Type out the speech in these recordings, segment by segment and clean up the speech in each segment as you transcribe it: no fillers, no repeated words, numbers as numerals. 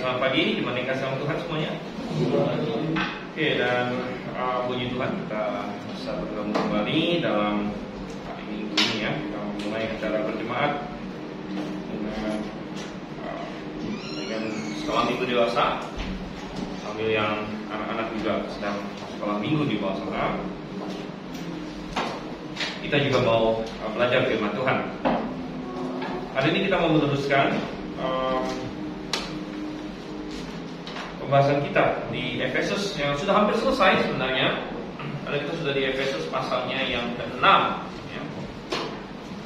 selamat pagi, dimandikan sama Tuhan semuanya. Oke, dan puji Tuhan kita bisa bergabung kembali dalam hari Minggu ini ya. Kita mulai acara berjemaat dengan sekolah minggu dewasa, sambil yang anak-anak juga sedang sekolah minggu di bawah sana. Kita juga mau belajar firman Tuhan. Hari ini kita mau meneruskan pembahasan kita di Efesus yang sudah hampir selesai sebenarnya. Karena kita sudah di Efesus pasalnya yang ke-6 ya.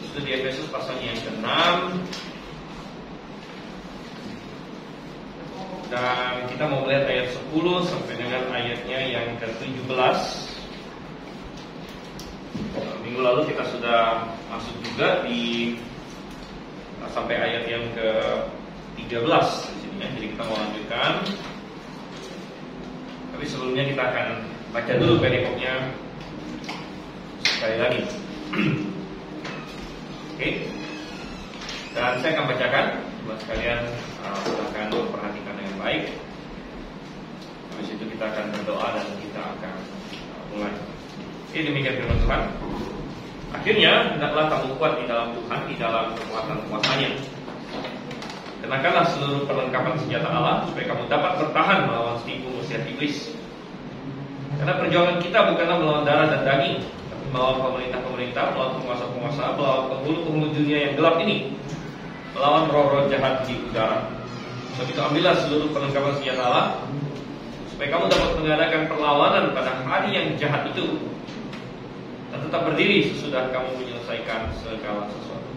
Sudah di Efesus pasalnya yang ke-6. Dan kita mau melihat ayat 10 sampai dengan ayatnya yang ke-17. Minggu lalu kita sudah masuk juga di sampai ayat yang ke-13 di sini ya. Jadi kita mau lanjutkan. Tapi sebelumnya kita akan baca dulu perikopnya sekali lagi. Oke. Dan saya akan bacakan. Buat sekalian silakan perhatikan dengan baik. Habis itu kita akan berdoa dan kita akan mulai. Ini demikian firman Tuhan. Akhirnya hendaklah kamu kuat di dalam Tuhan, di dalam kekuatan kuasa-Nya. Kenakanlah seluruh perlengkapan senjata Allah supaya kamu dapat bertahan melawan tipu muslihat iblis. Karena perjuangan kita bukanlah melawan darah dan daging, tapi melawan pemerintah-pemerintah, melawan penguasa-penguasa, melawan penghulu-penghulu dunia yang gelap ini, melawan roh-roh jahat di udara. Sebab itu ambillah seluruh perlengkapan senjata Allah supaya kamu dapat mengadakan perlawanan pada hari yang jahat itu, dan tetap berdiri sesudah kamu menyelesaikan segala sesuatu.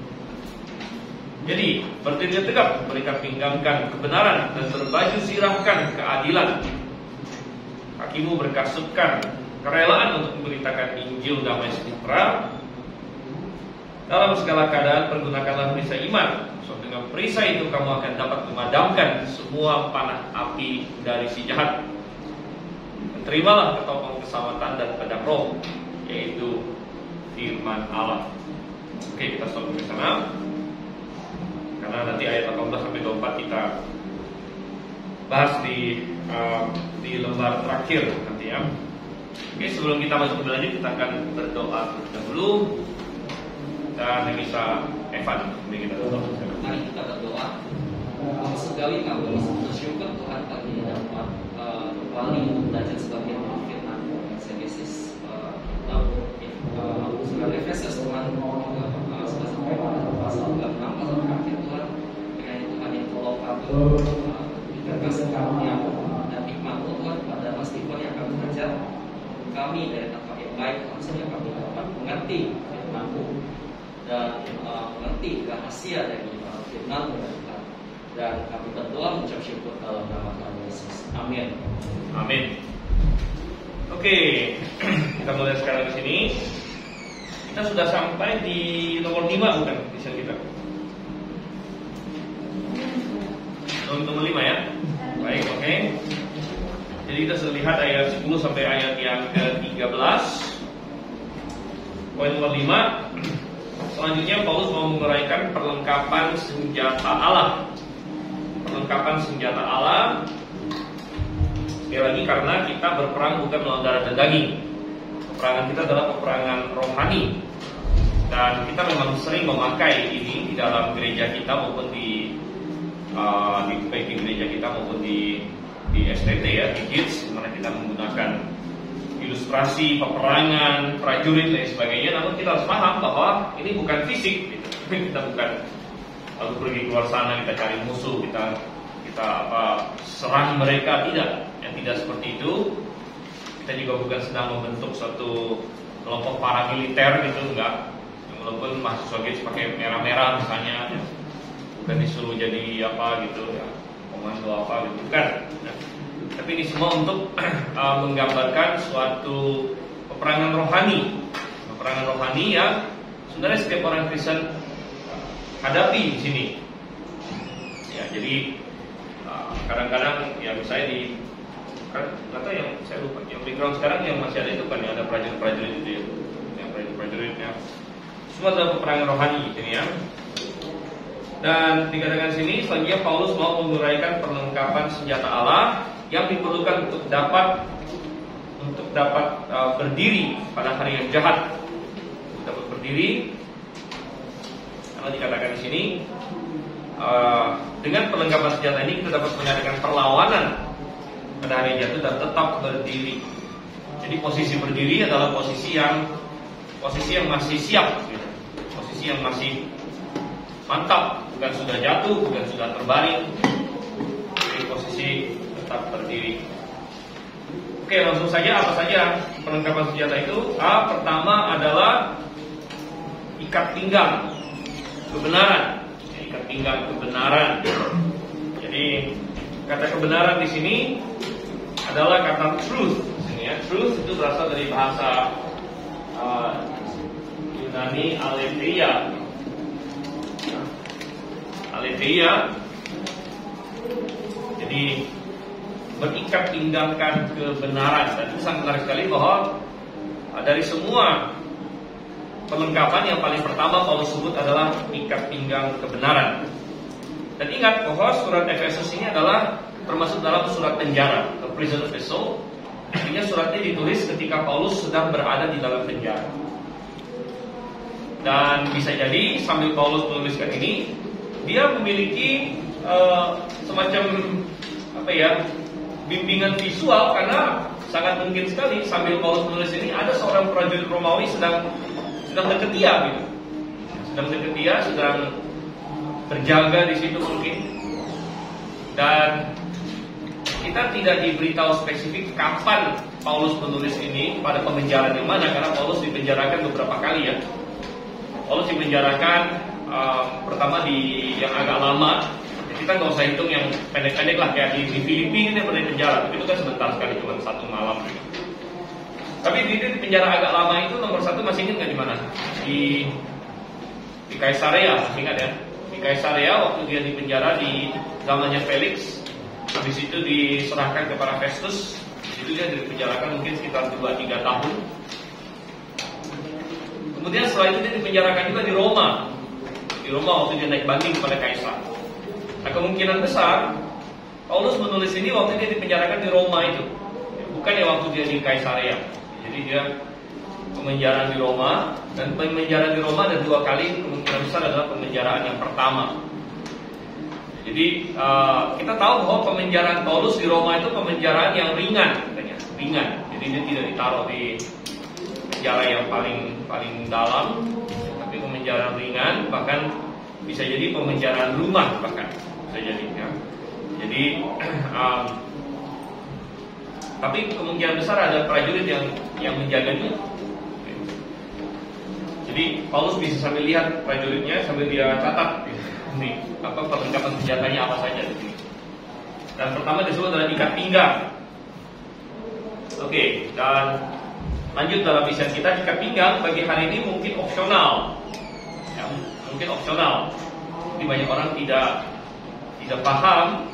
Jadi berdiri tegap, berikan pinggangkan kebenaran, dan berbaju sirahkan keadilan. Kakimu berkasutkan kerelaan untuk memberitakan Injil damai sejahtera. Dalam segala keadaan pergunakanlah perisai iman. So, dengan perisai itu kamu akan dapat memadamkan semua panah api dari si jahat. Dan terimalah ketopong keselamatan dan pedang roh, yaitu firman Allah. Oke, kita stop di sana. Karena nanti ayat 18 sampai 24 kita bahas di lembar terakhir nanti ya. Oke, sebelum kita masuk ke lanjut, kita akan berdoa dahulu. Dan yang bisa Evan, kita berdoa. Mari kita berdoa. Sekali kami bersyukur Tuhan kami dapat kembali belajar sebagian firman Efesus. Surat Efesus Tuhan sudah sampai pada pasal 6 pasal terakhir Tuhan. Dengan Tuhan yang tolong kami berikan kasih karunia dan hikmat Tuhan pada Mas Stephen yang akan mengajar kami dari tempat yang baik, maksudnya kami dapat mengerti firman-Mu dan mengerti rahasia dari firman-Mu dan kami berdoa mengucap syukur dalam nama Tuhan Yesus. Amin. Amin. Oke, kita mulai sekarang di sini. Kita sudah sampai di nomor 5 bukan di sini kita. Nomor 5 ya. Baik, oke. Jadi kita sudah lihat ayat 10 sampai ayat yang ke-13. Poin nomor 5. Selanjutnya Paulus mau menguraikan perlengkapan senjata Allah. Perlengkapan senjata Allah. Sekali lagi karena kita berperang bukan melawan darah dan daging. Peperangan kita adalah peperangan rohani. Dan kita memang sering memakai ini di dalam gereja kita maupun di gereja kita maupun di STT ya, di GITS, dimana kita menggunakan ilustrasi peperangan, prajurit dan sebagainya. Namun kita harus paham bahwa ini bukan fisik gitu. Kita bukan lalu pergi keluar sana kita cari musuh, kita serang mereka, tidak. Yang tidak seperti itu. Kita juga bukan sedang membentuk suatu kelompok paramiliter gitu, enggak. Walaupun mahasiswa GITS pakai merah-merah misalnya ya. Bukan disuruh jadi apa gitu ya, komando apa gitu, bukan ya. Tapi ini semua untuk menggambarkan suatu peperangan rohani. Peperangan rohani yang sebenarnya setiap orang Kristen hadapi di sini. Ya, jadi kadang-kadang ya misalnya di kata yang saya lupa, yang background sekarang yang masih ada itu kan yang ada prajurit-prajurit itu ya, yang prajurit-prajuritnya semua adalah peperangan rohani gitu ya. Dan dikatakan sini selanjutnya Paulus mau menguraikan perlengkapan senjata Allah yang diperlukan untuk dapat berdiri pada hari yang jahat. Dapat berdiri, karena dikatakan di sini dengan perlengkapan senjata ini kita dapat mengadakan perlawanan pada hari yang jatuh dan tetap berdiri. Jadi posisi berdiri adalah posisi yang masih siap, gitu. Posisi yang masih mantap, bukan sudah jatuh, bukan sudah terbaring. Jadi posisi tetap berdiri. Oke, langsung saja, apa saja perlengkapan senjata itu? Pertama adalah ikat pinggang kebenaran. Ikat pinggang kebenaran. Jadi kata kebenaran di sini adalah kata truth. Ya, truth itu berasal dari bahasa Yunani aletheia. Aletheia. Jadi berikat pinggangkan kebenaran. Dan itu sangat menarik sekali bahwa dari semua perlengkapan yang paling pertama Paulus sebut adalah ikat pinggang kebenaran. Dan ingat bahwa surat Efesus ini adalah termasuk dalam surat penjara, atau prison epistle. Artinya suratnya ditulis ketika Paulus sedang berada di dalam penjara. Dan bisa jadi sambil Paulus menuliskan ini, dia memiliki semacam bimbingan visual, karena sangat mungkin sekali sambil Paulus menulis ini ada seorang prajurit Romawi sedang berketia, gitu. Sedang berjaga di situ mungkin. Dan kita tidak diberitahu spesifik kapan Paulus menulis ini, pada pemenjaraan yang mana, karena Paulus dipenjarakan beberapa kali ya. Paulus dipenjarakan pertama di yang agak lama. Kita nggak usah hitung yang pendek-pendek lah, kayak di Filipina dia pernah di penjara, tapi itu kan sebentar sekali, cuma 1 malam. Tapi di penjara agak lama itu nomor 1 masih ingat nggak di mana? Di Kaisarea, ingat ya? Di Kaisarea waktu dia di penjara di zamannya Felix, habis itu diserahkan kepada Festus. Itu dia dipenjarakan mungkin sekitar 2-3 tahun. Kemudian setelah itu dia dipenjarakan juga di Roma. Di Roma waktu dia naik banding kepada Kaisar. Nah, kemungkinan besar Paulus menulis ini waktu dia dipenjarakan di Roma itu, bukan ya waktu dia di Kaisarea. Jadi dia pemenjaraan di Roma, dan pemenjaraan di Roma ada 2 kali, kemungkinan besar adalah pemenjaraan yang pertama. Jadi kita tahu bahwa pemenjaraan Paulus di Roma itu pemenjaraan yang ringan, katanya, ringan. Jadi dia tidak ditaruh di penjara yang paling dalam, tapi pemenjaraan ringan, bahkan bisa jadi pemenjaraan rumah bahkan. Jadi, ya. Jadi tapi kemungkinan besar ada prajurit yang menjaganya. Jadi Paulus bisa sambil lihat prajuritnya, sambil dia catat nih perlengkapan senjatanya apa saja di sini. Dan pertama disebut adalah ikat pinggang. Oke, dan lanjut dalam misi kita, ikat pinggang bagi hari ini mungkin opsional. Ya, mungkin opsional. Jadi banyak orang tidak paham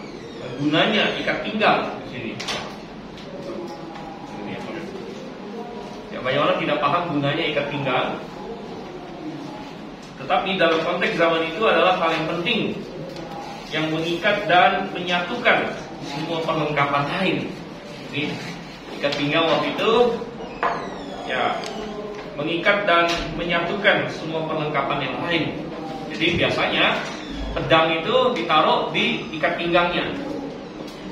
gunanya ikat pinggang di sini. Ya, banyak orang tidak paham gunanya ikat pinggang. Tetapi dalam konteks zaman itu adalah hal yang penting, yang mengikat dan menyatukan semua perlengkapan lain. Jadi ikat pinggang waktu itu ya mengikat dan menyatukan semua perlengkapan yang lain. Jadi biasanya pedang itu ditaruh di ikat pinggangnya.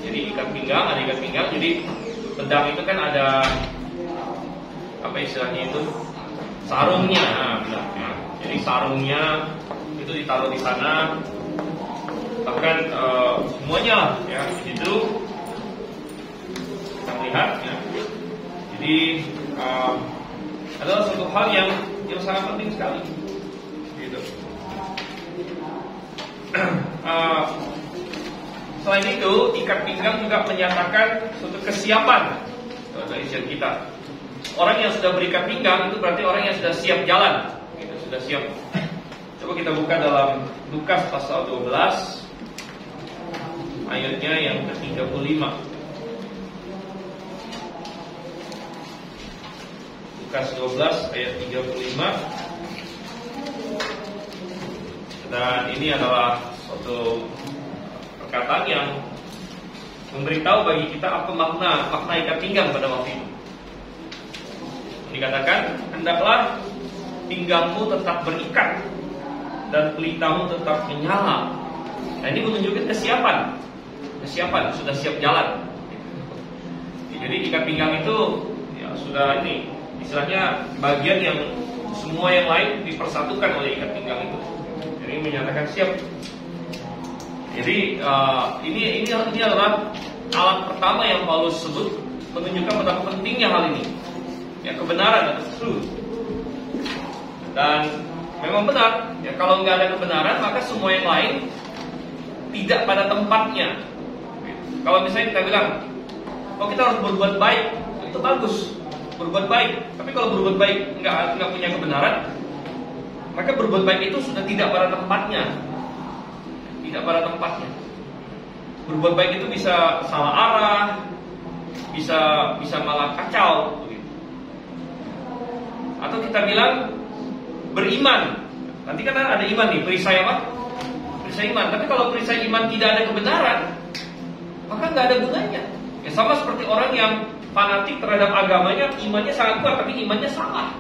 Jadi ikat pinggang, ada ikat pinggang. Jadi pedang itu kan ada apa istilahnya itu? Sarungnya. Nah, benar. Ya. Jadi sarungnya itu ditaruh di sana. Bahkan semuanya ya itu kita lihat ya. Jadi adalah suatu hal yang sangat penting sekali. Gitu. Selain itu, ikat pinggang juga menyatakan suatu kesiapan dari kita. Orang yang sudah berikat pinggang itu berarti orang yang sudah siap jalan, gitu, sudah siap. Coba kita buka dalam Lukas pasal 12 ayatnya yang ke-35. Lukas 12 ayat 35. Dan ini adalah suatu perkataan yang memberitahu bagi kita apa makna ikat pinggang pada waktu itu. Dikatakan, hendaklah pinggangmu tetap berikat dan pelitamu tetap menyala. Nah, ini menunjukkan kesiapan sudah siap jalan. Jadi ikat pinggang itu ya sudah ini istilahnya bagian yang semua yang lain dipersatukan oleh ikat pinggang itu. Jadi menyatakan siap. Jadi ini adalah alat pertama yang Paulus sebut menunjukkan betapa pentingnya hal ini. Ya, kebenaran atau truth. Dan memang benar, ya kalau nggak ada kebenaran maka semua yang lain tidak pada tempatnya. Kalau misalnya kita bilang, oh kita harus berbuat baik, itu bagus, berbuat baik. Tapi kalau berbuat baik nggak punya kebenaran, maka berbuat baik itu sudah tidak pada tempatnya. Tidak pada tempatnya. Berbuat baik itu bisa salah arah, bisa malah kacau. Atau kita bilang beriman. Nanti kan ada iman nih, perisai apa? Perisai iman. Tapi kalau perisai iman tidak ada kebenaran, maka nggak ada gunanya. Ya sama seperti orang yang fanatik terhadap agamanya, imannya sangat kuat, tapi imannya salah.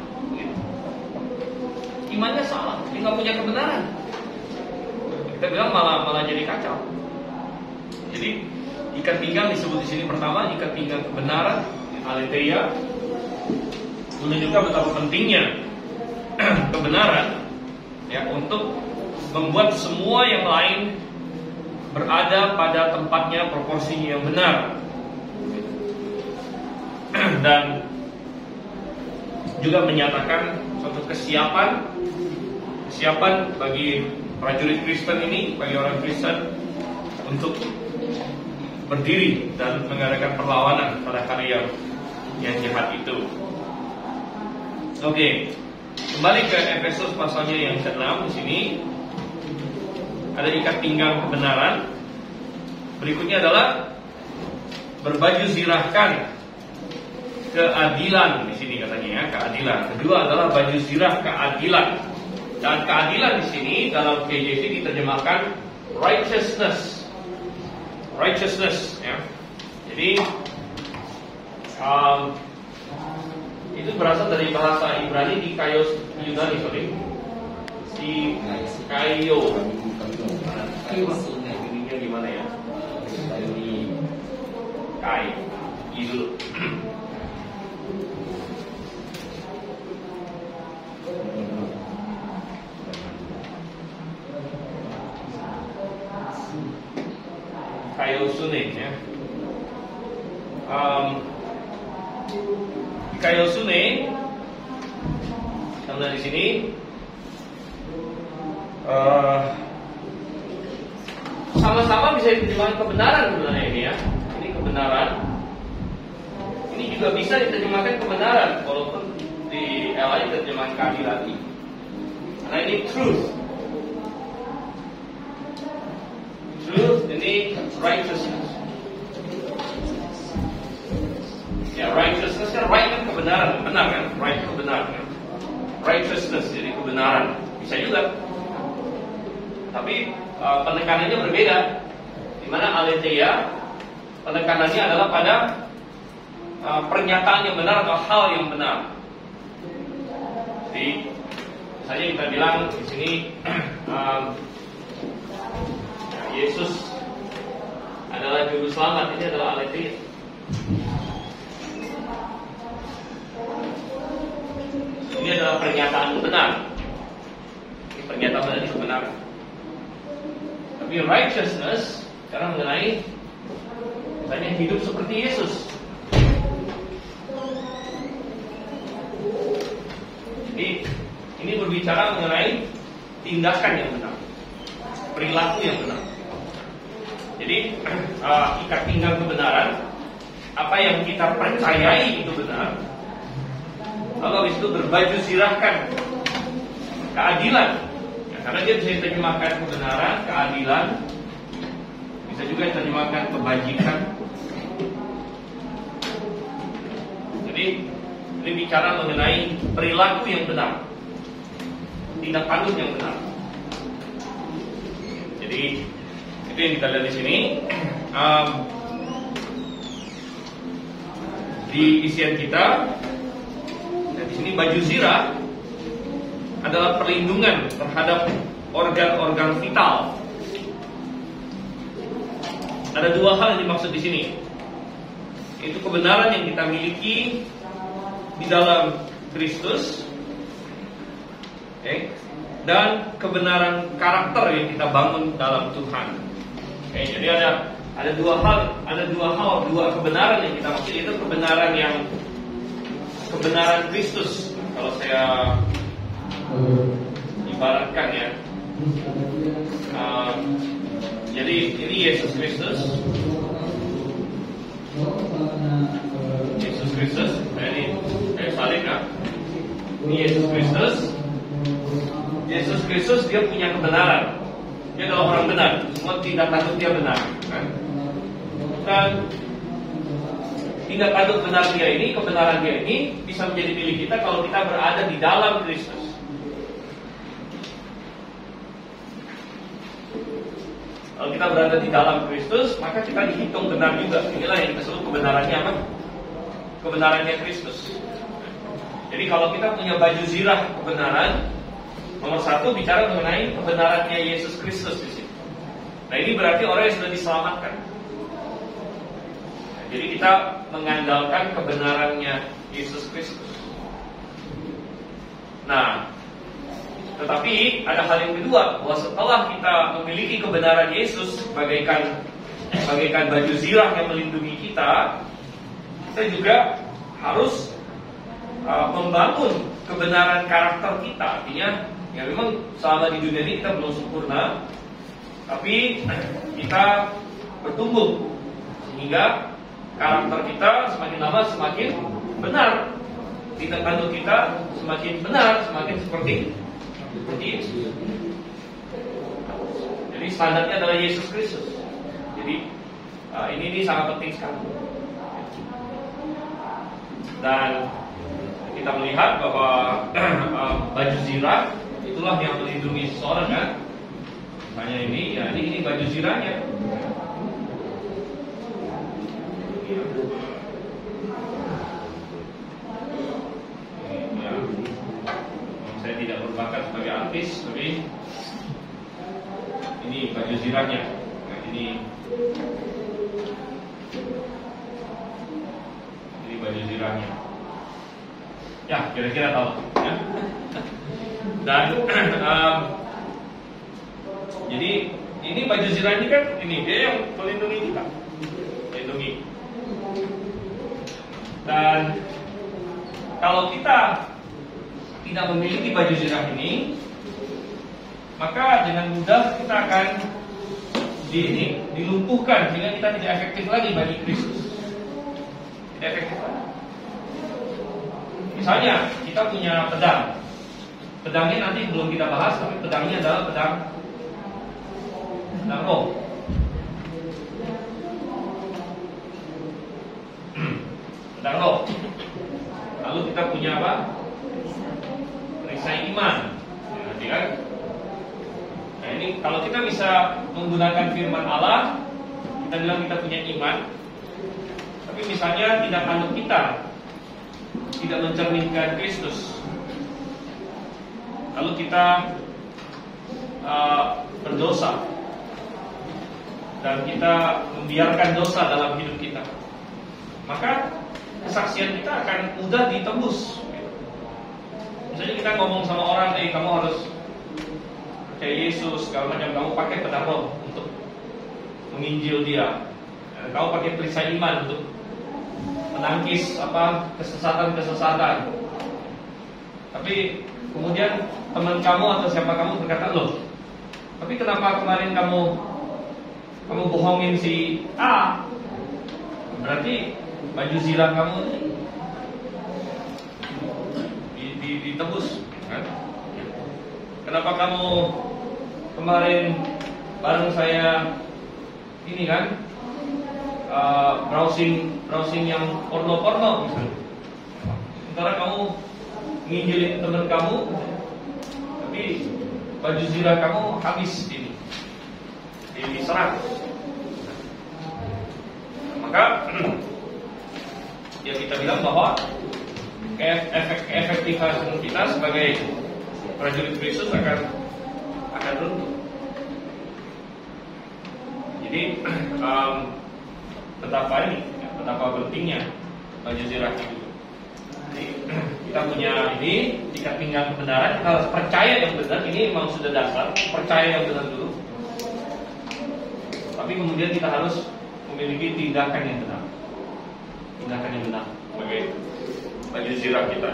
Imannya salah, dia nggak punya kebenaran. Kita bilang malah jadi kacau. Jadi ikat pinggang disebut di sini pertama, ikat pinggang kebenaran, aletheia, menunjukkan betapa pentingnya kebenaran ya untuk membuat semua yang lain berada pada tempatnya, proporsinya yang benar. Dan juga menyatakan suatu kesiapan bagi prajurit Kristen ini, bagi orang Kristen untuk berdiri dan mengadakan perlawanan pada hari yang jahat itu. Oke, kembali ke Efesus pasalnya yang ke-6 di sini. Ada ikat pinggang kebenaran. Berikutnya adalah berbaju zirahkan keadilan di sini katanya ya, keadilan. Kedua adalah baju zirah keadilan. Dan keadilan di sini dalam KJV diterjemahkan righteousness. Righteousness ya. Jadi itu berasal dari bahasa Ibrani di Kaios Yunani, sorry. Si Kaio. Ininya gimana ya? Ini Kai Idul. Kaiosune ya. Kaiosune karena di sini sama-sama bisa diterjemahkan kebenaran sebenarnya ini ya. Ini kebenaran. Ini juga bisa diterjemahkan kebenaran walaupun di LA diterjemahkan keadilan. Karena ini truth. Truth ini righteousness. Ya, righteousness kan right kan kebenaran, benar kan? Right kebenaran kan? Righteousness jadi kebenaran. Bisa juga. Tapi penekanannya berbeda. Di mana aletheia penekanannya adalah pada pernyataan yang benar atau hal yang benar. Jadi misalnya kita bilang di sini Yesus adalah juru selamat, ini adalah aletheia. Ini adalah pernyataan benar. Ini pernyataan benar, ini kebenaran. Tapi righteousness sekarang mengenai misalnya hidup seperti Yesus. Jadi ini berbicara mengenai tindakan yang benar, perilaku yang benar. Jadi ikat pinggang kebenaran, apa yang kita percayai itu benar. Lalu habis itu berbaju zirahkan keadilan ya, karena dia bisa diterjemahkan kebenaran, keadilan. Bisa juga diterjemahkan kebajikan. Jadi ini bicara mengenai perilaku yang benar, tindak tanduk yang benar. Jadi Jadi itu yang kita lihat di sini. Di isian kita, dan di sini baju zirah adalah perlindungan terhadap organ-organ vital. Ada dua hal yang dimaksud di sini. Itu kebenaran yang kita miliki di dalam Kristus, dan kebenaran karakter yang kita bangun dalam Tuhan. Jadi ada dua kebenaran yang kita maksud. Itu kebenaran Kristus. Kalau saya ibaratkan ya, jadi ini Yesus Kristus. Yesus Kristus, saya salib kan? Ini Yesus Kristus. Yesus Kristus dia punya kebenaran. Dia adalah orang benar. Semua tindak tanduk dia benar, kan? Dan tindak tanduk benar dia ini, kebenaran dia ini bisa menjadi milik kita kalau kita berada di dalam Kristus. Kalau kita berada di dalam Kristus, maka kita dihitung benar juga. Inilah yang kita sebut kebenarannya apa? Kebenarannya Kristus. Jadi kalau kita punya baju zirah kebenaran, nomor satu bicara mengenai kebenarannya Yesus Kristus di sini. Nah, ini berarti orang yang sudah diselamatkan. Nah, jadi kita mengandalkan kebenarannya Yesus Kristus. Nah, tetapi ada hal yang kedua, bahwa setelah kita memiliki kebenaran Yesus bagaikan baju zirah yang melindungi kita juga harus membangun kebenaran karakter kita. Artinya, ya memang selama di dunia ini kita belum sempurna, tapi kita bertumbuh sehingga karakter kita semakin lama semakin benar, tindak tanduk kita semakin benar, semakin seperti Yesus. Jadi standarnya adalah Yesus Kristus. Jadi ini sangat penting sekali. Dan kita melihat bahwa baju zirah itulah yang melindungi seseorang, kan? Misalnya ini baju zirahnya. Saya tidak berbakat sebagai artis, tapi ini baju zirahnya. Nah, ini baju zirahnya. Ya, kira-kira tahu. Ya. Dan jadi ini baju zirah ini kan, ini dia yang melindungi kita, melindungi. Dan kalau kita tidak memiliki baju zirah ini, maka dengan mudah kita akan dilumpuhkan sehingga kita tidak efektif lagi bagi Kristus. Tidak efektif lagi. Misalnya kita punya pedang. Pedangnya nanti belum kita bahas, tapi pedangnya adalah pedang roh. Pedang roh. Lalu kita punya apa? Perisai iman. Nanti kan? Nah, ini kalau kita bisa menggunakan firman Allah, kita bilang kita punya iman. Tapi misalnya tindak tanduk kita tidak mencerminkan Kristus, lalu kita berdosa dan kita membiarkan dosa dalam hidup kita, maka kesaksian kita akan mudah ditembus. Misalnya kita ngomong sama orang, kamu harus percaya Yesus, kalau macam kamu pakai pedang roh untuk menginjil dia, kamu pakai perisai iman untuk menangkis kesesatan. Tapi kemudian teman kamu atau siapa kamu berkata, loh, tapi kenapa kemarin kamu bohongin si A? Berarti baju zirah kamu ditebus, kan? Kenapa kamu kemarin bareng saya ini kan? Browsing yang porno misalnya. Sementara kamu nginjilin teman kamu, tapi baju zirah kamu habis ini. diserang. Maka ya kita bilang bahwa efektifan kita sebagai prajurit Kristus akan runtuh. Jadi betapa pentingnya baju zirah itu. Jadi kita punya ini jika pinggang kebenaran, kita harus percaya yang benar. Ini memang sudah dasar, percaya yang benar dulu. Tapi kemudian kita harus memiliki tindakan yang benar. Tindakan yang benar sebagai baju zirah kita.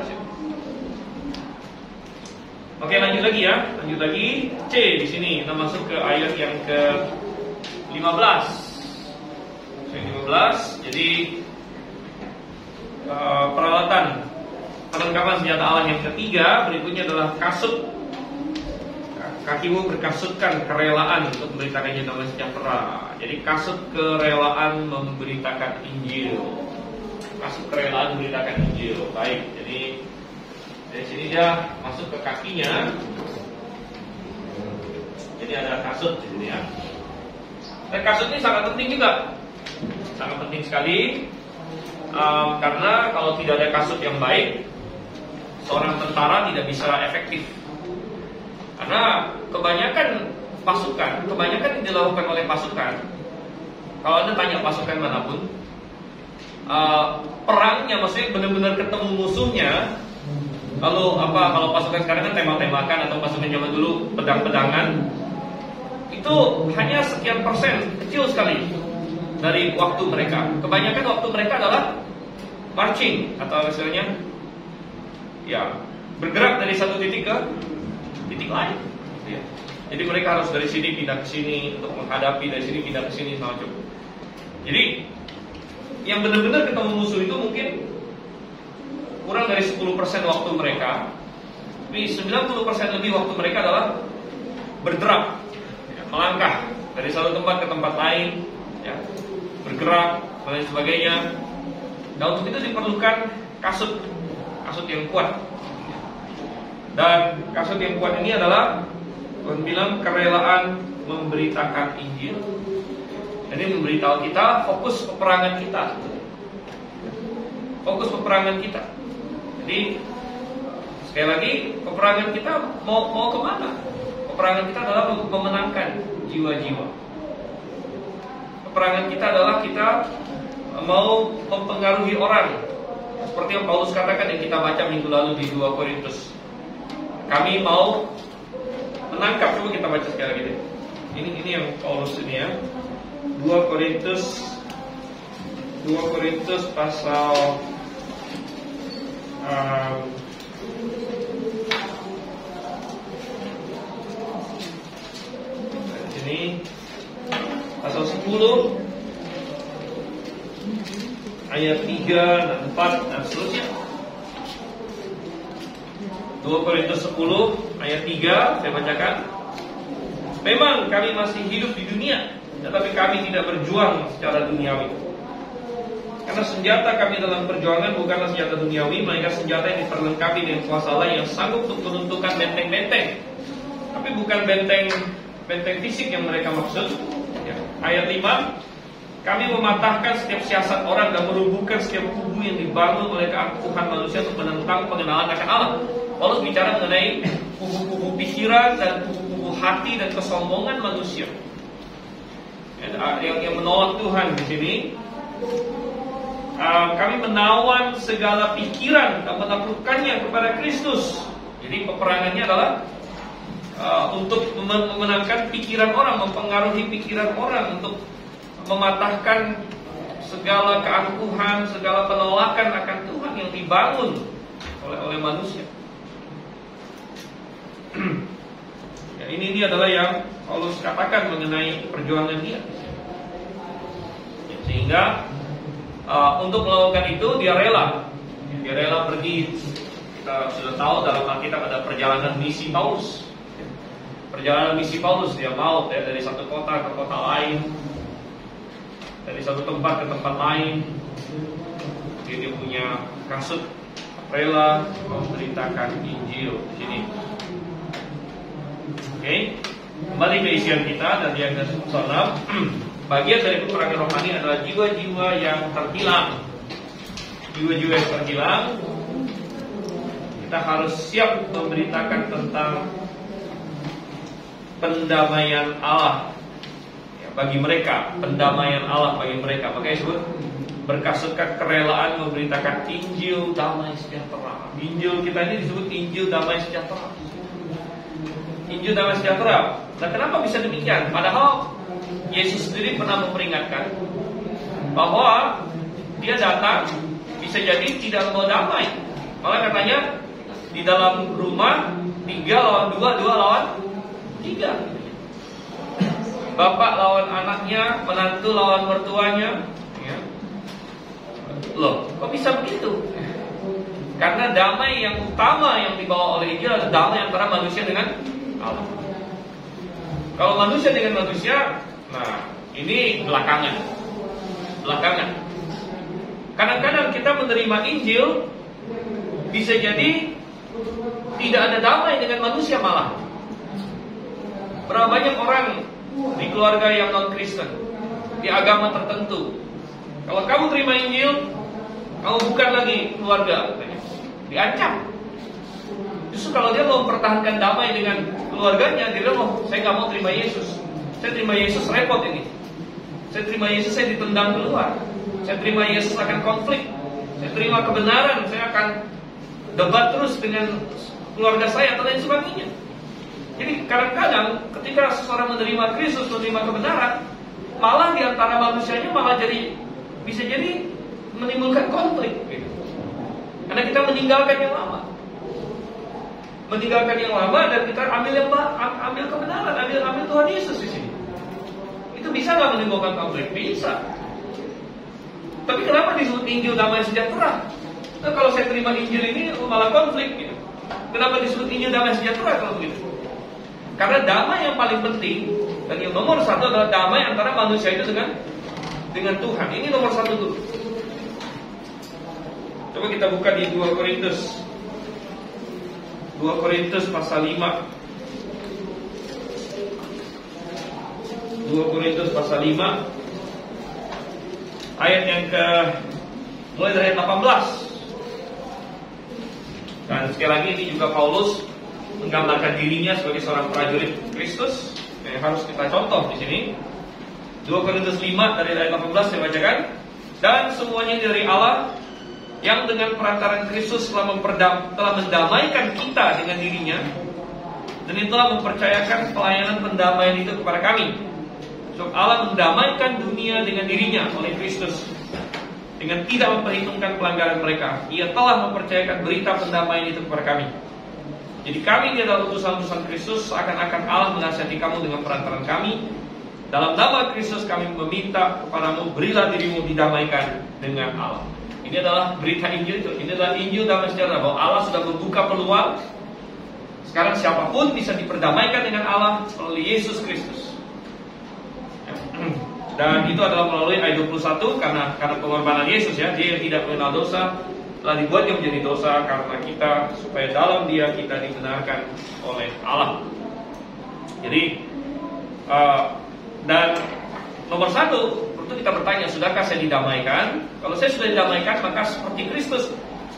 Oke, lanjut lagi ya. Lanjut lagi C di sini. Kita masuk ke ayat yang ke-15. 15. Jadi perlengkapan senjata Allah yang ketiga berikutnya adalah kasut. Kakimu berkasutkan kerelaan untuk memberitakan damai sejahtera. Jadi kasut kerelaan memberitakan Injil. Kasut kerelaan memberitakan Injil. Baik, jadi dari sini dia masuk ke kakinya. Jadi ada kasut di sini ya. Dan kasut ini sangat penting juga. Sangat penting sekali. Karena kalau tidak ada kasut yang baik, seorang tentara tidak bisa efektif. Karena kebanyakan yang dilakukan oleh pasukan, kalau Anda tanya pasukan manapun, perangnya maksudnya benar-benar ketemu musuhnya. Kalau pasukan sekarang kan tembak-tembakan, atau pasukan zaman dulu pedang-pedangan, itu hanya sekian persen, kecil sekali dari waktu mereka. Kebanyakan waktu mereka adalah marching, atau istilahnya ya bergerak dari satu titik ke titik lain. Ya. Jadi mereka harus dari sini pindah ke sini untuk menghadapi, dari sini pindah ke sini macam. Jadi yang benar-benar ketemu musuh itu mungkin kurang dari 10% waktu mereka, tapi 90% lebih waktu mereka adalah bergerak, ya, melangkah dari satu tempat ke tempat lain, ya, bergerak dan lain sebagainya. Dan untuk itu diperlukan kasut yang kuat. Dan kasut yang kuat ini adalah bilang kerelaan memberitakan Injil. Jadi memberitahu kita fokus peperangan kita. Fokus peperangan kita. Jadi sekali lagi, peperangan kita mau kemana? Peperangan kita adalah memenangkan jiwa-jiwa. Peperangan kita adalah kita mau mempengaruhi orang. Seperti yang Paulus katakan yang kita baca minggu lalu di 2 Korintus. Kami mau menangkap. Coba kita baca sekali lagi deh. Ini yang Paulus ini ya. 2 Korintus pasal ini pasal 10 ayat 3 dan 4 dan seterusnya. 2 Korintus 10 ayat 3 saya bacakan. Memang kami masih hidup di dunia, tetapi kami tidak berjuang secara duniawi. Karena senjata kami dalam perjuangan bukanlah senjata duniawi, melainkan senjata yang diperlengkapi dengan kuasa Allah yang sanggup untuk menentukan benteng-benteng. Tapi bukan benteng fisik yang mereka maksud. Ya. Ayat 5, kami mematahkan setiap siasat orang dan merubuhkan setiap kubu yang dibangun oleh keangkuhan manusia untuk menentang pengenalan akan Allah. Paulus bicara mengenai kubu-kubu pikiran dan kubu-kubu hati dan kesombongan manusia yang menolak Tuhan di sini. Kami menawan segala pikiran dan menaklukkannya kepada Kristus. Jadi peperangannya adalah untuk memenangkan pikiran orang, mempengaruhi pikiran orang, untuk mematahkan segala keangkuhan, segala penolakan akan Tuhan yang dibangun oleh manusia. Ya, ini dia adalah yang Paulus katakan mengenai perjuangan dia. Ya, sehingga untuk melakukan itu dia rela pergi. Kita sudah tahu dalam Alkitab ada perjalanan misi Paulus. Perjalanan misi Paulus, dia mau dari satu kota ke kota lain, dari satu tempat ke tempat lain. Dia punya kasut, rela memberitakan Injil di sini. Oke. Kembali ke isian kita dan yang ke-6, bagian dari peperangan rohani adalah jiwa-jiwa yang terhilang. Jiwa-jiwa yang terhilang, kita harus siap memberitakan tentang pendamaian Allah ya, bagi mereka, pendamaian Allah bagi mereka. Makanya disebut berkasutkan kerelaan memberitakan Injil damai sejahtera. Injil kita ini disebut Injil damai sejahtera. Injil damai sejahtera. Nah, kenapa bisa demikian? Padahal Yesus sendiri pernah memperingatkan bahwa Dia datang bisa jadi tidak membawa damai. Malah katanya di dalam rumah 3 lawan 2, 2 lawan 3. Bapak lawan anaknya, menantu lawan mertuanya. Ya. Loh, kok bisa begitu? Karena damai yang utama yang dibawa oleh Injil adalah damai antara manusia dengan Allah. Kalau manusia dengan manusia, nah ini belakangan. Kadang-kadang kita menerima Injil bisa jadi tidak ada damai dengan manusia malah. Berapa banyak orang di keluarga yang non-Kristen, di agama tertentu, kalau kamu terima Injil, kamu bukan lagi keluarga, diancam. Justru kalau dia mau mempertahankan damai dengan keluarganya, dia bilang, saya nggak mau terima Yesus. Saya terima Yesus repot ini. Saya terima Yesus, saya ditendang keluar. Saya terima Yesus akan konflik. Saya terima kebenaran, saya akan debat terus dengan keluarga saya atau lain sebagainya. Jadi kadang-kadang ketika seseorang menerima Kristus, menerima kebenaran, malah di antara manusianya malah bisa jadi menimbulkan konflik gitu. Karena kita meninggalkan yang lama. Dan kita ambil kebenaran, ambil Tuhan Yesus di sini. Itu bisa nggak menimbulkan konflik? Bisa. Tapi kenapa disebut Injil damai sejahtera? Nah, kalau saya terima Injil ini malah konflik gitu. Kenapa disebut Injil damai sejahtera kalau begitu? Karena damai yang paling penting dan yang nomor satu adalah damai antara manusia itu dengan Tuhan. Ini nomor satu dulu. Coba kita buka di 2 Korintus pasal 5. 2 Korintus pasal 5 ayat yang mulai dari ayat 18. Dan sekali lagi ini juga Paulus menggambarkan dirinya sebagai seorang prajurit Kristus yang harus kita contoh di sini. 2 Korintus 5 dari ayat 18 saya bacakan. Dan semuanya dari Allah yang dengan perantaran Kristus telah mendamaikan kita dengan dirinya, dan telah mempercayakan pelayanan pendamaian itu kepada kami. Sebab Allah mendamaikan dunia dengan dirinya oleh Kristus, dengan tidak memperhitungkan pelanggaran mereka. Ia telah mempercayakan berita pendamaian itu kepada kami. Jadi kami adalah utusan-utusan Kristus, seakan-akan Allah menasihati kamu dengan perantaran kami. Dalam nama Kristus kami meminta kepadamu, berilah dirimu didamaikan dengan Allah. Ini adalah berita Injil itu. Ini adalah Injil damai sejahtera, bahwa Allah sudah membuka peluang. Sekarang siapapun bisa diperdamaikan dengan Allah melalui Yesus Kristus. Dan itu adalah melalui ayat 21 karena pengorbanan Yesus ya. Dia yang tidak mengenal dosa telah dibuatnya menjadi dosa karena kita, supaya dalam Dia kita dibenarkan oleh Allah. Jadi dan nomor satu, tentu kita bertanya, sudahkah saya didamaikan? Kalau saya sudah didamaikan, maka seperti Kristus,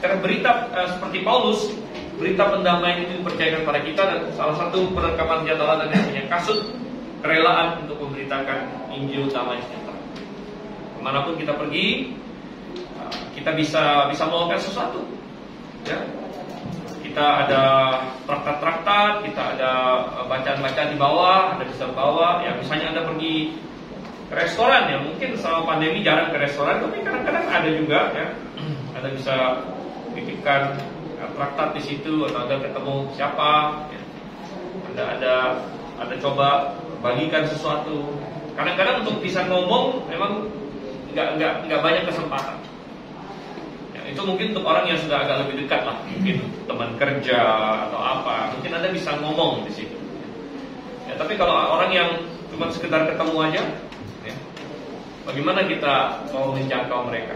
karena berita seperti Paulus, berita pendamaian itu dipercayakan pada kita. Dan salah satu perlengkapan senjata Allah dan yang punya kasut, kerelaan untuk memberitakan Injil damai sejahtera. Kemanapun kita pergi, kita bisa melakukan sesuatu ya. Kita ada traktat-traktat, kita ada bacaan-bacaan di bawah, Anda bisa bawa. Ya misalnya Anda pergi ke restoran ya, mungkin selama pandemi jarang ke restoran, tapi kadang-kadang ada juga ya. Anda bisa titipkan traktat di situ, atau Anda ketemu siapa ya. Anda coba bagikan sesuatu. Kadang-kadang untuk bisa ngomong memang nggak banyak kesempatan. Ya, itu mungkin untuk orang yang sudah agak lebih dekat lah, mungkin teman kerja atau apa, mungkin Anda bisa ngomong di situ. Ya, tapi kalau orang yang cuma sekedar ketemu aja, ya, bagaimana kita mau menjangkau mereka?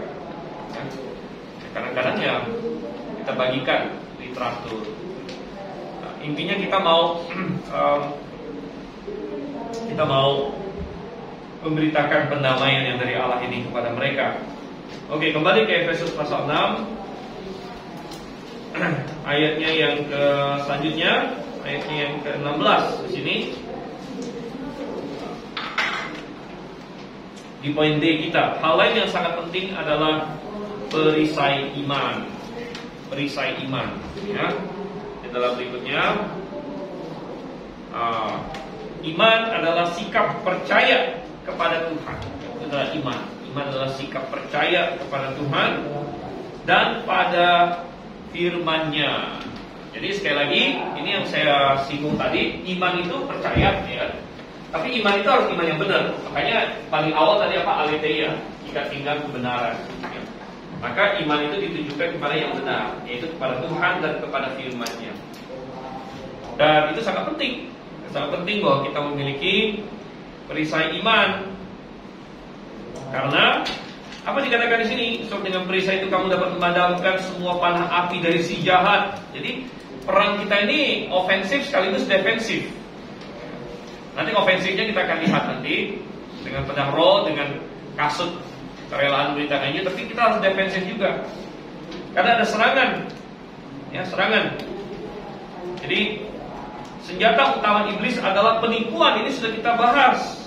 Ya, kadang-kadang ya kita bagikan literatur. Nah, intinya kita mau kita mau memberitakan pendamaian yang dari Allah ini kepada mereka. Oke, kembali ke Efesus pasal 6 ayatnya yang ke selanjutnya, ayatnya yang ke-16 di sini. Di poin D kita, hal lain yang sangat penting adalah perisai iman. Perisai iman, ya. Di dalam berikutnya, iman adalah sikap percaya kepada Tuhan. Itu adalah iman. Iman adalah sikap percaya kepada Tuhan dan pada firman-Nya. Jadi sekali lagi, ini yang saya singgung tadi, iman itu percaya, ya. Tapi iman itu harus iman yang benar. Makanya paling awal tadi apa? Aletheia, jika tinggal kebenaran, ya. Maka iman itu ditujukan kepada yang benar, yaitu kepada Tuhan dan kepada firman-Nya. Dan itu sangat penting. Sangat penting bahwa kita memiliki perisai iman. Karena apa dikatakan di sini? Sebab dengan perisai itu kamu dapat memadamkan semua panah api dari si jahat. Jadi perang kita ini ofensif sekaligus defensif. Nanti ofensifnya kita akan lihat nanti dengan pedang roh, dengan kasut kerelaan beritanya. Tapi kita harus defensif juga, karena ada serangan, ya, serangan. Jadi senjata utama iblis adalah penipuan. Ini sudah kita bahas.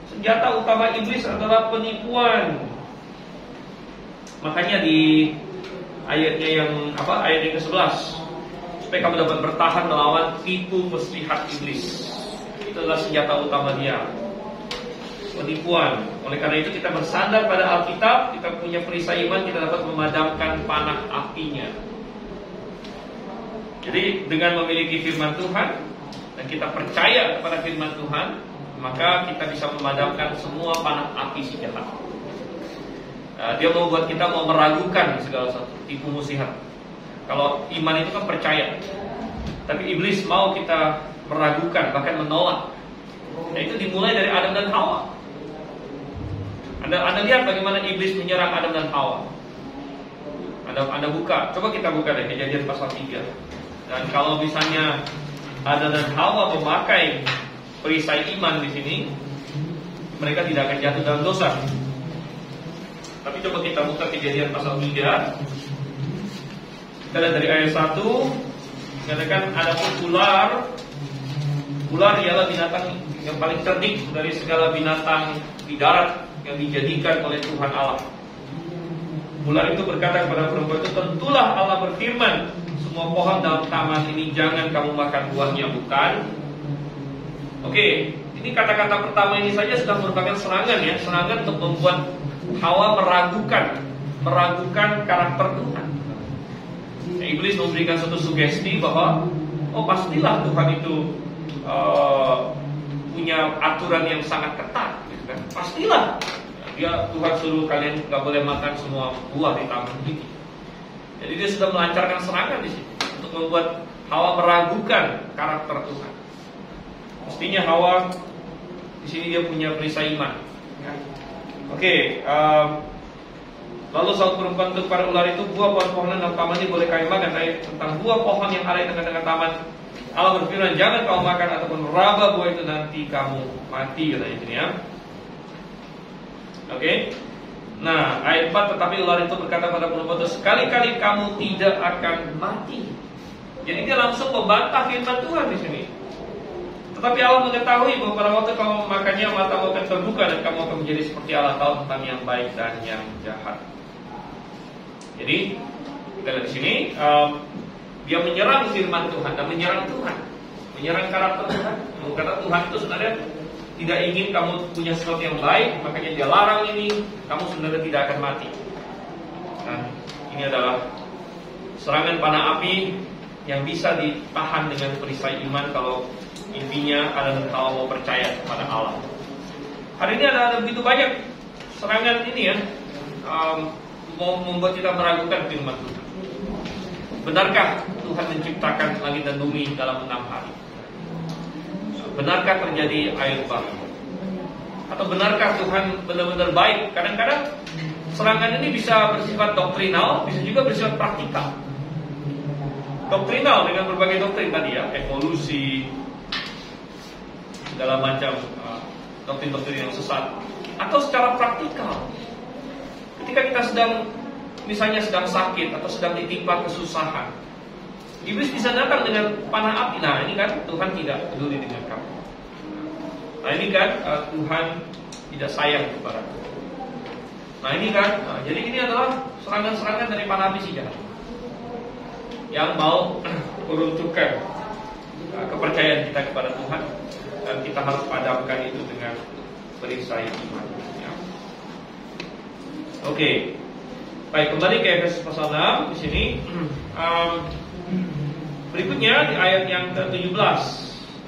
Senjata utama iblis adalah penipuan. Makanya di ayatnya yang apa? Ayat yang ke-11, supaya kamu dapat bertahan melawan tipu muslihat iblis. Itu adalah senjata utama dia, penipuan. Oleh karena itu kita bersandar pada Alkitab, kita punya perisai iman, kita dapat memadamkan panah apinya. Jadi dengan memiliki firman Tuhan dan kita percaya kepada firman Tuhan, maka kita bisa memadamkan semua panah api si jahat. Dia membuat kita mau meragukan segala sesuatu, tipu muslihat. Kalau iman itu kan percaya, tapi iblis mau kita meragukan, bahkan menolak. Nah, itu dimulai dari Adam dan Hawa. Anda lihat bagaimana iblis menyerang Adam dan Hawa. Anda buka, coba kita buka deh Kejadian pasal 3. Dan kalau misalnya Adam dan Hawa memakai perisai iman di sini, mereka tidak akan jatuh dalam dosa. Tapi coba kita buka Kejadian pasal 3. Kita lihat dari ayat 1. Dikatakan ada ular. Ular ialah binatang yang paling cerdik dari segala binatang di darat yang dijadikan oleh Tuhan Allah. Ular itu berkata kepada perempuan itu, tentulah Allah berfirman, semua pohon dalam taman ini jangan kamu makan buahnya, bukan? Oke, ini kata-kata pertama ini saja sudah merupakan serangan, ya, serangan untuk membuat Hawa meragukan karakter Tuhan. Nah, iblis memberikan suatu sugesti bahwa pastilah Tuhan itu punya aturan yang sangat ketat, gitu kan? Pastilah Tuhan suruh kalian nggak boleh makan semua buah di taman ini. Jadi dia sudah melancarkan serangan di sini untuk membuat Hawa meragukan karakter Tuhan. Mestinya Hawa di sini dia punya perisai iman. Ya. Oke, lalu saut perempuan itu kepada ular itu, buah pohon-pohonan dalam taman ini boleh kami makan? Tentang buah pohon yang ada di tengah-tengah taman, Allah berfirman, jangan kamu makan ataupun meraba buah itu, nanti kamu mati, katanya ini, ya. Oke. Nah, ayat 4, tetapi ular itu berkata pada perempuan itu, sekali-kali kamu tidak akan mati. Jadi dia langsung membantah firman Tuhan di sini. Tetapi Allah mengetahui bahwa pada waktu kamu memakannya, matamu akan terbuka dan kamu akan menjadi seperti Allah, tahu tentang yang baik dan yang jahat. Jadi kita lihat di sini, dia menyerang firman Tuhan dan menyerang Tuhan, menyerang karakter Tuhan. Kata Tuhan itu sebenarnya tidak ingin kamu punya sesuatu yang baik, makanya dia larang ini, kamu sebenarnya tidak akan mati. Nah, ini adalah serangan panah api yang bisa ditahan dengan perisai iman kalau intinya Adam dan Hawa mau percaya kepada Allah. Hari ini ada begitu banyak serangan ini, ya, mau membuat kita meragukan firman Tuhan. Benarkah Tuhan menciptakan langit dan bumi dalam 6 hari? Benarkah terjadi air bah? Atau benarkah Tuhan benar-benar baik? Kadang-kadang serangan ini bisa bersifat doktrinal, bisa juga bersifat praktikal. Doktrinal dengan berbagai doktrin tadi, ya, evolusi, segala macam doktrin-doktrin yang sesat. Atau secara praktikal, ketika kita misalnya sedang sakit atau sedang ditimpa kesusahan, iblis bisa datang dengan panah api. Nah ini kan Tuhan tidak peduli dengan kamu. Nah ini kan Tuhan tidak sayang kepada kamu. Nah ini kan, jadi ini adalah serangan-serangan dari panah api si jahat yang mau meruntuhkan kepercayaan kita kepada Tuhan, dan kita harus padamkan itu dengan perisai iman. Ya. Oke, baik, kembali ke Efesus pasal 6 di sini. Berikutnya di ayat yang ke-17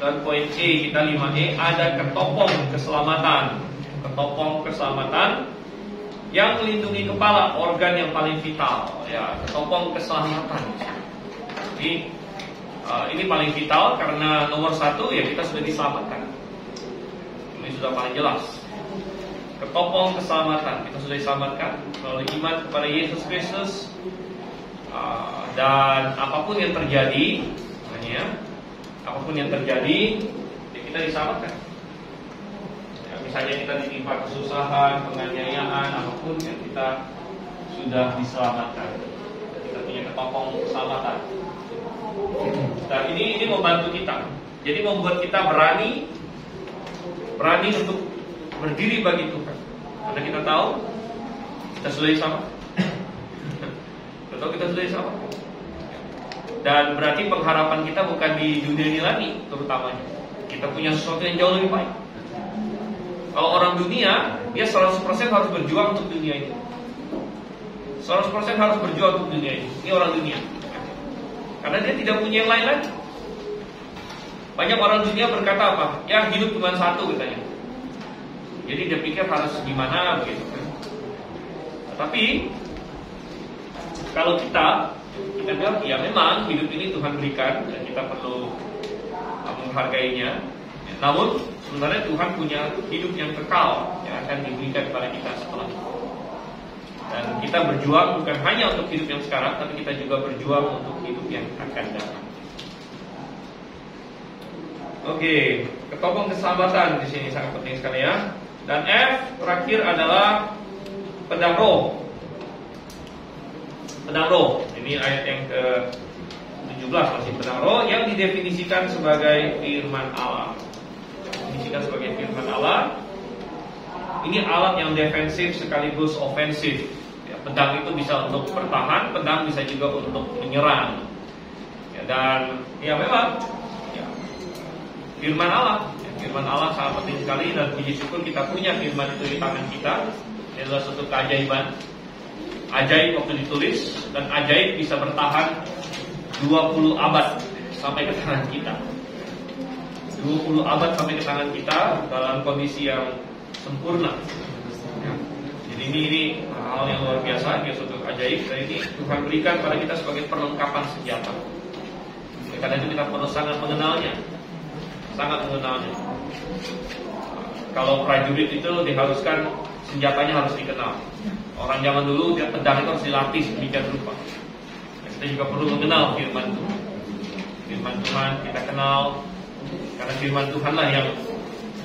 dan poin E kita 5E ada ketopong keselamatan. Ketopong keselamatan yang melindungi kepala, organ yang paling vital. Ya, ketopong keselamatan. Jadi ini paling vital karena nomor 1 ya kita sudah diselamatkan. Ini sudah paling jelas. Ketopong keselamatan, kita sudah diselamatkan melalui iman kepada Yesus Kristus. Dan apapun yang terjadi, apapun yang terjadi, ya kita diselamatkan. Ya, misalnya kita ditimpa kesusahan, penganiayaan, apapun yang kita sudah diselamatkan. Kita punya ketopong keselamatan. Dan ini membantu kita. Jadi membuat kita berani untuk berdiri bagi Tuhan. Karena kita tahu kita sudah diselamatkan. Kita sudah diselamatkan. Dan berarti pengharapan kita bukan di dunia ini lagi, terutamanya. Kita punya sesuatu yang jauh lebih baik. Kalau orang dunia, dia 100% harus berjuang untuk dunia ini. 100% harus berjuang untuk dunia ini. Ini orang dunia. Karena dia tidak punya yang lain lagi. Banyak orang dunia berkata apa? Ya hidup cuma satu katanya. Jadi dia pikir harus gimana begitu. Tapi kalau kita bilang ya memang hidup ini Tuhan berikan dan kita perlu menghargainya. Namun sebenarnya Tuhan punya hidup yang kekal yang akan diberikan kepada kita setelah itu. Dan kita berjuang bukan hanya untuk hidup yang sekarang, tapi kita juga berjuang untuk hidup yang akan datang. Oke, ketopong keselamatan di sini sangat penting sekali ya. Dan F terakhir adalah pedang roh. Pedang roh. Ini ayat yang ke-17 masih pedang roh yang didefinisikan sebagai firman Allah. Definisikan sebagai firman Allah. Ini alat yang defensif sekaligus ofensif. Ya, pedang itu bisa untuk bertahan, pedang bisa juga untuk menyerang. Ya, dan ya memang ya, firman Allah. Ya, firman Allah sangat penting sekali dan puji syukur kita punya firman itu di tangan kita. Ini adalah suatu keajaiban. Ajaib waktu ditulis dan ajaib bisa bertahan 20 abad sampai ke tangan kita. 20 abad sampai ke tangan kita dalam kondisi yang sempurna. Ya. Jadi ini hal yang luar biasa, ini suatu ajaib dan ini Tuhan berikan pada kita sebagai perlengkapan senjata. Karena itu kita perlu sangat mengenalnya. Sangat mengenalnya. Kalau prajurit itu diharuskan senjatanya harus dikenal. Orang zaman dulu dia pedang itu harus dilatih sedemikian rupa. Kita juga perlu mengenal firman Tuhan. Firman Tuhan kita kenal, karena firman Tuhanlah yang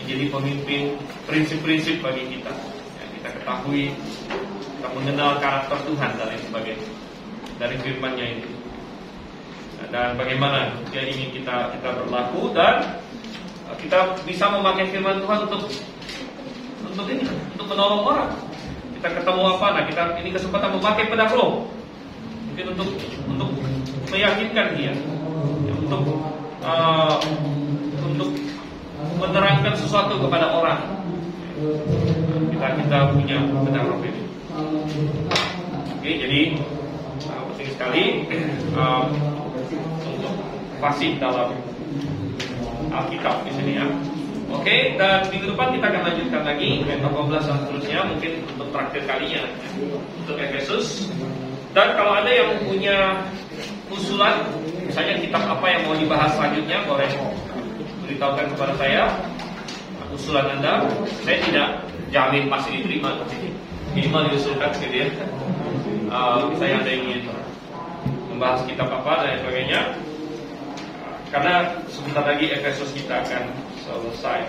menjadi pemimpin prinsip-prinsip bagi kita. Ya, kita ketahui, kita mengenal karakter Tuhan dan lain sebagainya dari firman-Nya ini. Dan bagaimana dia ingin kita berlaku dan kita bisa memakai firman Tuhan untuk menolong orang. Kita ketemu apa? Nah, kita ini kesempatan memakai pedang roh. Mungkin untuk meyakinkan dia, ya, untuk menerangkan sesuatu kepada orang. Kita punya pedang roh ini. Oke, jadi penting sekali untuk fasih dalam Alkitab di sini ya. Oke, dan minggu depan kita akan lanjutkan lagi ayat 18 dan seterusnya, mungkin untuk terakhir kalinya untuk Efesus. Dan kalau ada yang punya usulan, misalnya kitab apa yang mau dibahas selanjutnya, boleh beritahukan kepada saya usulan Anda. Saya tidak jamin pasti diterima, minimal diusulkan gitu ya. Misalnya Anda ingin membahas kitab apa dan sebagainya. Karena sebentar lagi Efesus kita akan selesai.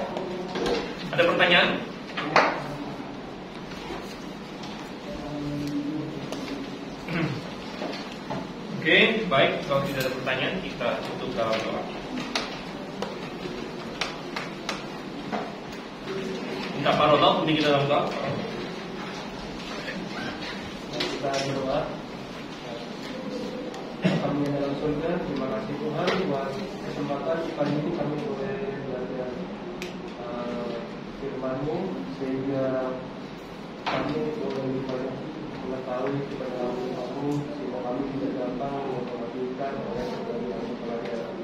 Ada pertanyaan? Oke, baik. Kalau tidak ada pertanyaan, kita tutup dalam doa. Minta Pak Rono untuk kita dalam doa. Kita berdoa. Kami yang dalam surga, terima kasih Tuhan buat kesempatan kali ini kami boleh belajar firman-Mu, sehingga kami boleh lebih banyak mengetahui kepada Kamu, sehingga kami tidak gampang memperhatikan oleh dari yang pelajaran.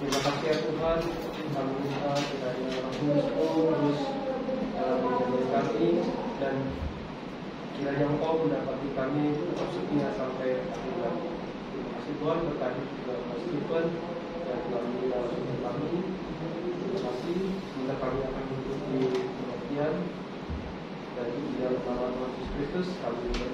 Terima kasih ya Tuhan, kami minta kiranya Roh-Mu terus menjaga kami, dan kiranya Engkau mendapati kami tetap setia sampai akhir. Terima kasih Tuhan, berkati juga Mas Stephen dan kami dalam hidup kami. Terima kasih, semoga kami akan hidup di pengertian dan di dalam nama Tuhan Yesus Kristus kami berdoa.